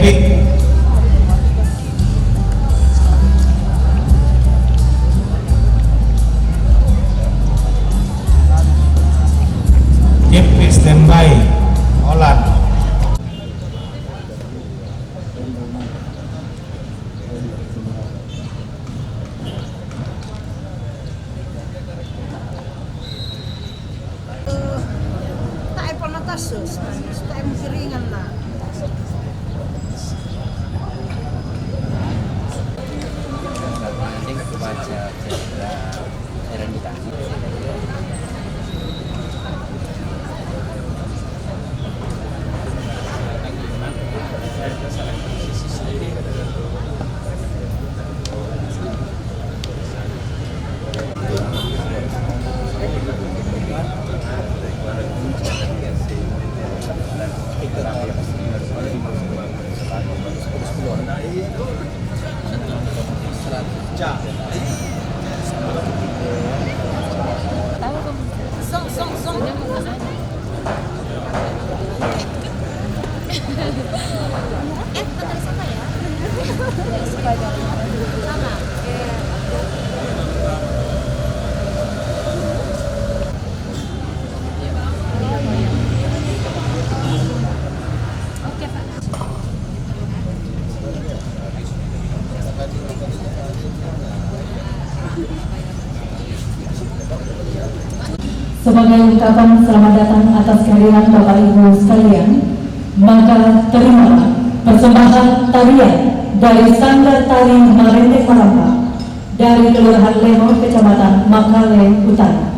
Epic. Epic standby. Olat. Tak pernah tasus, tak keringan lah. Nanti baca cerita Eremitazi. Song. Pakai siapa ya? Sama. Oke, Pak. Sebagai ungkapan selamat datang atas kehadiran Bapak Ibu sekalian, maka terimalah persembahan tarian dari Sanggar Tari Marende Maramba dari Kelurahan Lemo, Kecamatan Makale Utara.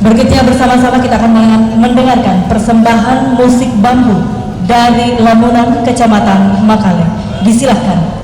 Berikutnya bersama-sama kita akan mendengarkan persembahan musik bambu dari Lamunan, Kecamatan Makale. Disilahkan.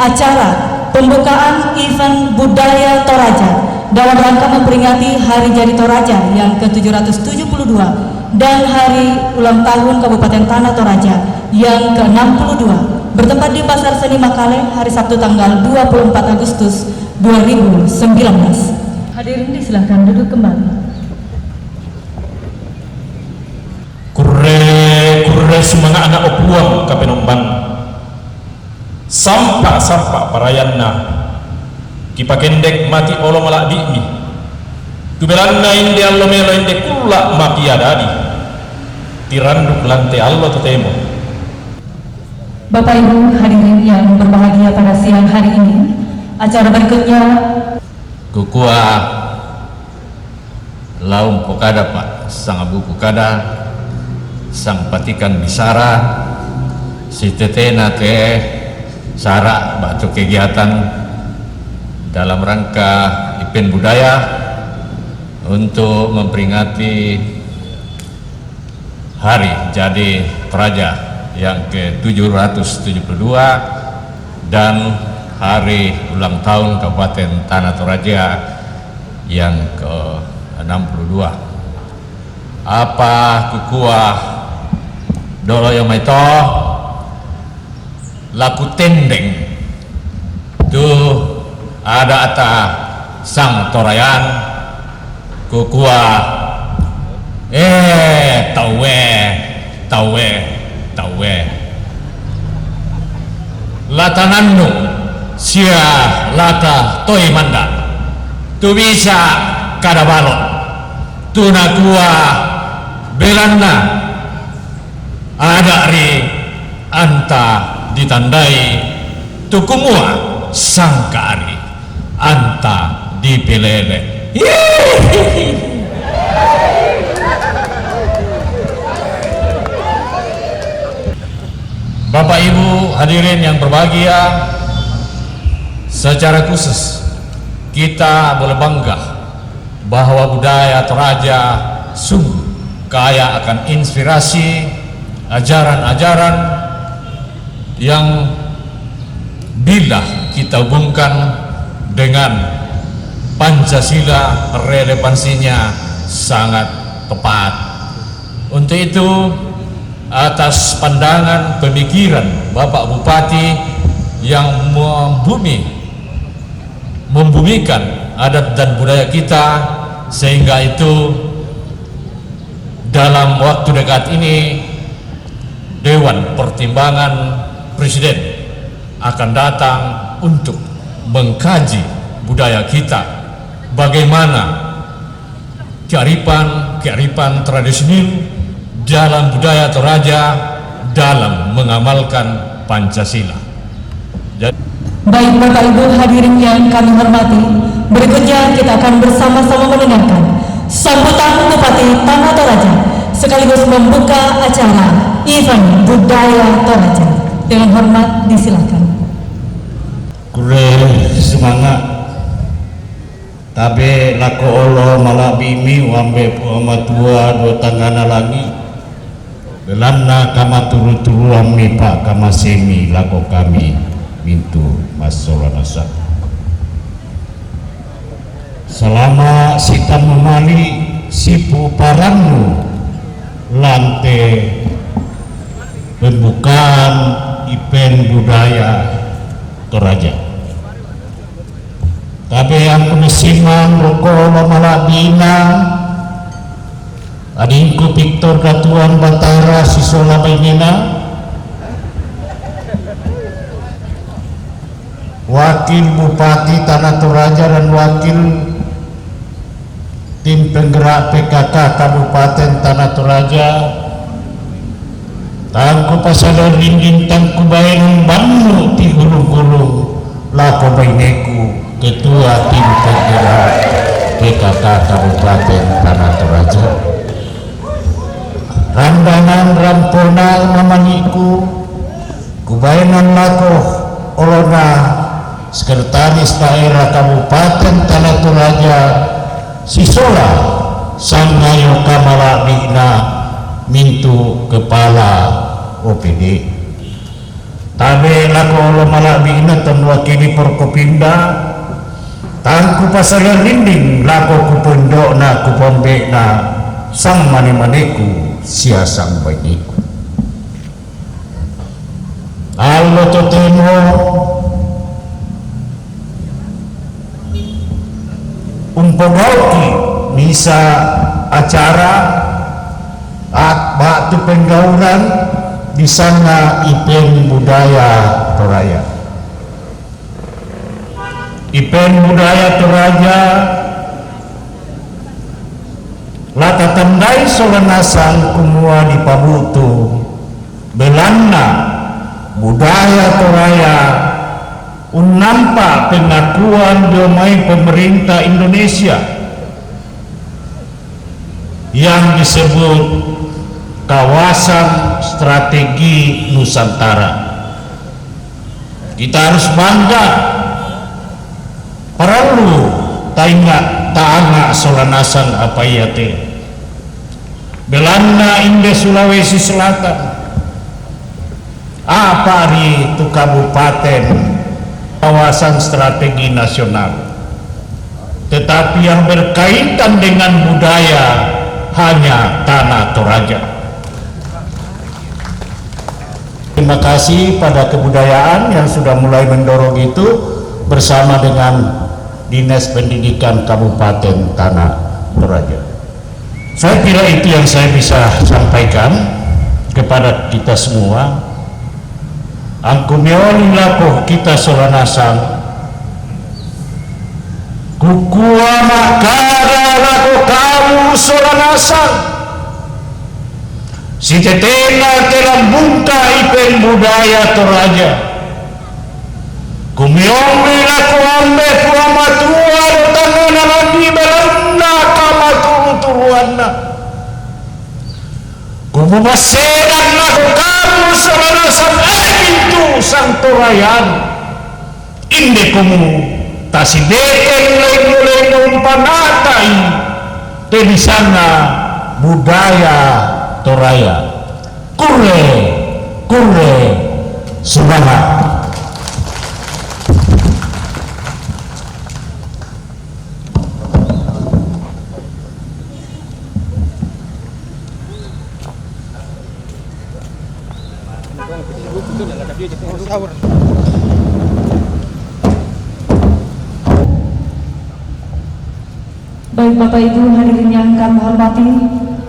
Acara pembukaan event budaya Toraja dalam rangka memperingati Hari Jadi Toraja yang ke-772 dan Hari Ulang Tahun Kabupaten Tanah Toraja yang ke-62 bertempat di Pasar Seni Makale hari Sabtu tanggal 24 Agustus 2019. Hadirin disilahkan duduk kembali. Kurre semangat anak opuang kapenomban sampak parayanna kipakendek mati olo malak di'mi tubelanna inde allo melo inde kulla maki adadi tiranduk lantai allo tetemo. Bapak Ibu hadirin yang berbahagia pada siang hari ini, acara berikutnya Kukua laum pokada Pak sang abu pokada sang patikan bisara si tetena te syarak batu kegiatan dalam rangka event budaya untuk memperingati Hari Jadi Toraja yang ke-772 dan Hari Ulang Tahun Kabupaten Tanah Toraja yang ke-62. Apa kukuah doloyo maito laku tendeng tu ada ata sang torayan kukua tawe latanannu sia lata toy manda tu bisa kada balon tu nakua belanna ada ri anta ditandai tukumua sangkari anta dipelele. Bapak Ibu hadirin yang berbahagia, secara khusus kita boleh bangga bahwa budaya Toraja sungguh kaya akan inspirasi, ajaran-ajaran yang bila kita hubungkan dengan Pancasila relevansinya sangat tepat. Untuk itu atas pandangan pemikiran Bapak Bupati yang membumikan adat dan budaya kita sehingga itu dalam waktu dekat ini Dewan Pertimbangan Presiden akan datang untuk mengkaji budaya kita, bagaimana kearifan tradisional dalam budaya Toraja dalam mengamalkan Pancasila. Baik Bapak Ibu hadirin yang kami hormati, berikutnya kita akan bersama-sama mendengarkan sambutan Bupati Tanah Toraja sekaligus membuka acara event budaya Toraja. Dengan hormat disilakan. Kure semangat tabe lako olo malah bimi wambe puama tua dua tanggana lagi belanna kama turu-turu ammi pak kama semi lako kami mintu masola nasa selama sitan memali sipu parannu lante pembukaan event budaya Toraja. Tapi yang penesiman rokok malabina adingku Victor Katuan Batara Sisola Bainina Wakil Bupati Tanah Toraja dan Wakil Tim Penggerak PKK Kabupaten Tanah Toraja tangku pasadar rinding tangku bayan bannu ti gulung-gulung lako baineku Ketua Tim Penggerak PKK Kabupaten Tanah Toraja randangan rampona mamaniku kubayanan lako olona Sekretaris Daerah Kabupaten Tanah Toraja Sisola Sangayo Kamala Bina mintu Kepala OPD tabe lako olo malabina tan wakili Porkopimda tangku pasaran rinding lako kupondokna kupombekna sang mane-maneku siasang bagiku allo totemo umpogauki misa acara batu penggaulan di sana event budaya Toraja. Event budaya Toraja lata tandai solanasang kumua di pabutu belanda budaya Toraja unampa pengakuan domai pemerintah Indonesia yang disebut kawasan strategi Nusantara. Kita harus bangga perlu taanga solanasan apa ya teh Belanda Inde Sulawesi Selatan apa di itu kabupaten kawasan strategi nasional, tetapi yang berkaitan dengan budaya hanya Tanah Toraja. Terima kasih pada kebudayaan yang sudah mulai mendorong itu bersama dengan Dinas Pendidikan Kabupaten Tanah Toraja. Saya kira itu yang saya bisa sampaikan kepada kita semua. Angku meoli lakoh kita solanasan kukua makara lakoh kamu solanasan si tetena telah bunta ipen budaya Toraja kumiombe lakoh ambe puama tua tangan lagi belanda kama turu-turuanna kubumasedan lakoh kamu solanasan pintu sang Torayan inde kumu tasideken lain-lain umpanatai di sana budaya Toraja kure semangat. Baik Bapak Ibu hadirin yang kami hormati,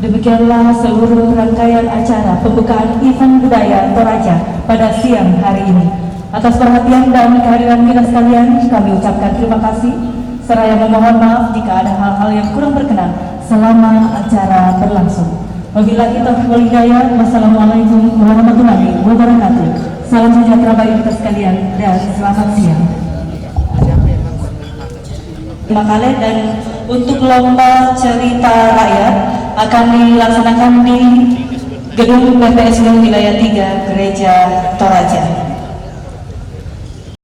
demikianlah seluruh rangkaian acara pembukaan event budaya Toraja pada siang hari ini. Atas perhatian dan kehadiran kita sekalian, kami ucapkan terima kasih, seraya memohon maaf jika ada hal-hal yang kurang berkenan selama acara berlangsung. Wabillahi taufiq wal hidayah. Wassalamualaikum warahmatullahi wabarakatuh. Salam sejahtera bagi kita sekalian dan selamat siang. Terima kasih. Dan untuk lomba cerita rakyat akan dilaksanakan di Gedung BPSD Wilayah 3 Gereja Toraja.